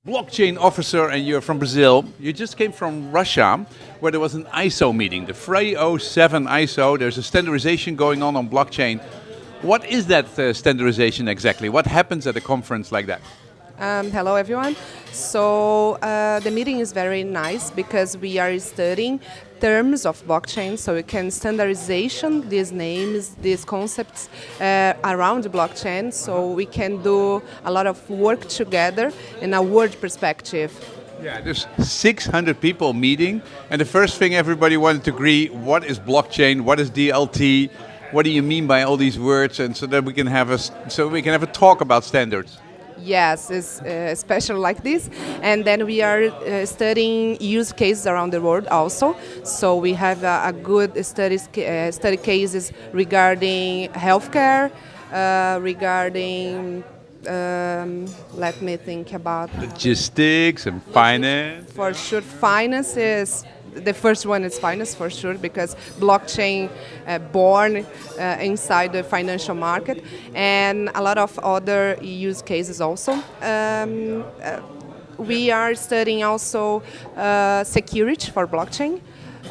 blockchain officer, and you're from Brazil. You just came from Russia, where there was an ISO meeting, the 307 ISO. There's a standardization going on blockchain. What is that standardization exactly? What happens at a conference like that? Hello, everyone. So the meeting is very nice because we are studying terms of blockchain, so we can standardization these names, these concepts around the blockchain, so we can do a lot of work together in a world perspective. Yeah, there's 600 people meeting, and the first thing everybody wanted to agree: what is blockchain? What is DLT? What do you mean by all these words? And so that we can have a talk about standards. Yes, it's special like this. And then we are studying use cases around the world also. So we have a good study cases regarding healthcare, regarding, let me think about... Logistics and finance. For sure, finance is... The first one is finance for sure, because blockchain born inside the financial market, and a lot of other use cases also. We are studying also security for blockchain,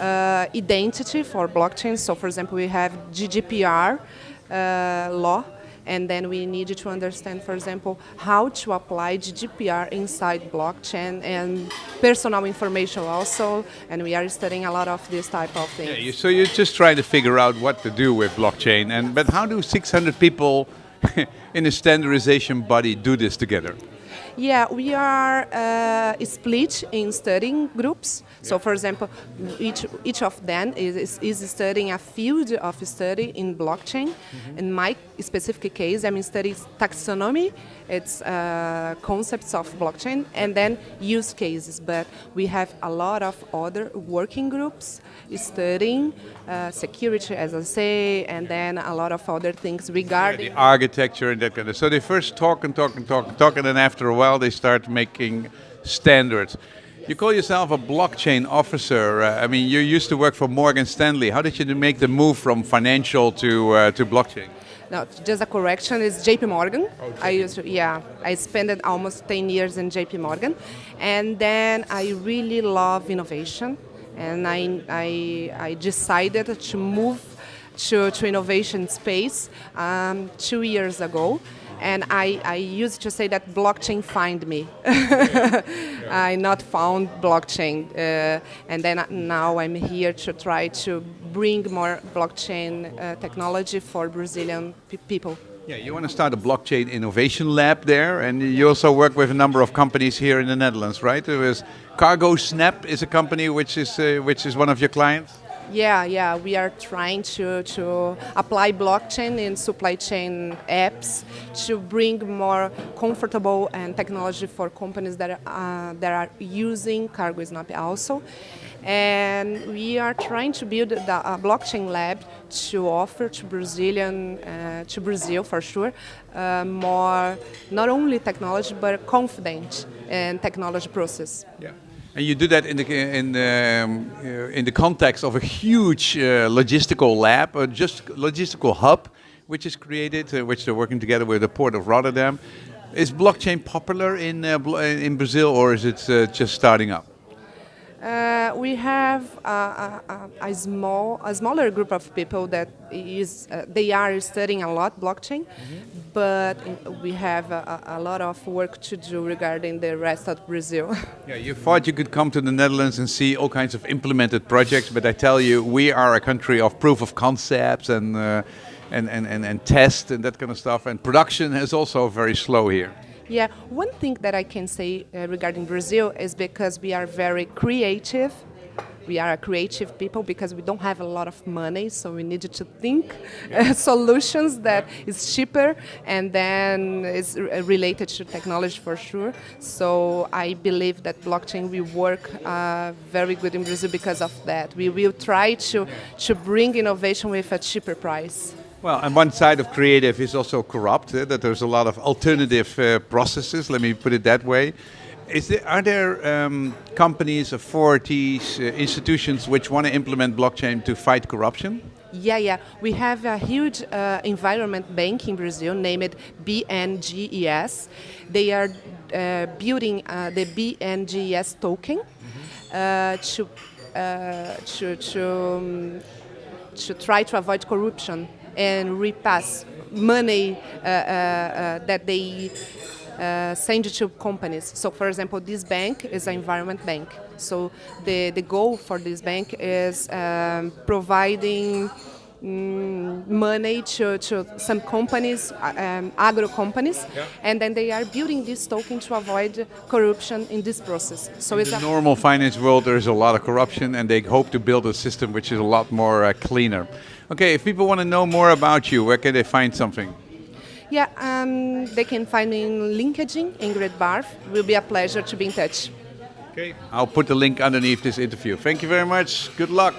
identity for blockchain. So, for example, we have GDPR law. And then we need to understand, for example, how to apply GDPR inside blockchain and personal information also. And we are studying a lot of this type of things. Yeah, so you're just trying to figure out what to do with blockchain. But how do 600 people in a standardization body do this together? Yeah, we are split in studying groups. So, for example, each of them is studying a field of study in blockchain. In my specific case, I'm studying taxonomy. It's concepts of blockchain, and then use cases. But we have a lot of other working groups studying security, as I say, and then a lot of other things regarding... the architecture and that kind of... So they first talk, and then after a while they start making standards. You call yourself a blockchain officer. I mean, you used to work for Morgan Stanley. How did you make the move from financial to blockchain? No, just a correction, it's JP Morgan. I spent almost 10 years in JP Morgan. And then I really love innovation. And I decided to move to innovation space 2 years ago. And I used to say that blockchain find me. I not found blockchain. And then now I'm here to try to bring more blockchain technology for Brazilian people. Yeah, you want to start a blockchain innovation lab there, and you also work with a number of companies here in the Netherlands, right? There is Cargo Snap is a company which is one of your clients. Yeah, we are trying to apply blockchain in supply chain apps to bring more comfortable and technology for companies that are using Cargo Snap also. And we are trying to build a blockchain lab to offer to Brazil for sure, more not only technology but confident and technology process. Yeah. And you do that in the context of a huge logistical lab, or just logistical hub, which is created, which they're working together with the Port of Rotterdam. Is blockchain popular in Brazil, or is it just starting up? We have a smaller group of people that they are studying a lot blockchain, but we have a lot of work to do regarding the rest of Brazil. Yeah, you thought you could come to the Netherlands and see all kinds of implemented projects, but I tell you, we are a country of proof of concepts and test and that kind of stuff, and production is also very slow here. Yeah, one thing that I can say regarding Brazil is because we are very creative. We are a creative people because we don't have a lot of money, so we needed to think solutions that is cheaper and then is related to technology for sure. So I believe that blockchain will work very good in Brazil because of that. We will try to bring innovation with a cheaper price. Well, and one side of creative is also corrupt, that there's a lot of alternative processes, let me put it that way. Are there companies, authorities, institutions which want to implement blockchain to fight corruption? Yeah. We have a huge environment bank in Brazil named BNGES. They are building the BNGS token to try to avoid corruption and repass money that they send to companies. So, for example, this bank is an environment bank. So the goal for this bank is providing money to some companies, agro companies, and then they are building this token to avoid corruption in this process. So In the normal finance world, there is a lot of corruption, and they hope to build a system which is a lot more cleaner. Okay, if people want to know more about you, where can they find something? Yeah, they can find me in LinkedIn, Ingrid Barth. It will be a pleasure to be in touch. Okay, I'll put the link underneath this interview. Thank you very much. Good luck.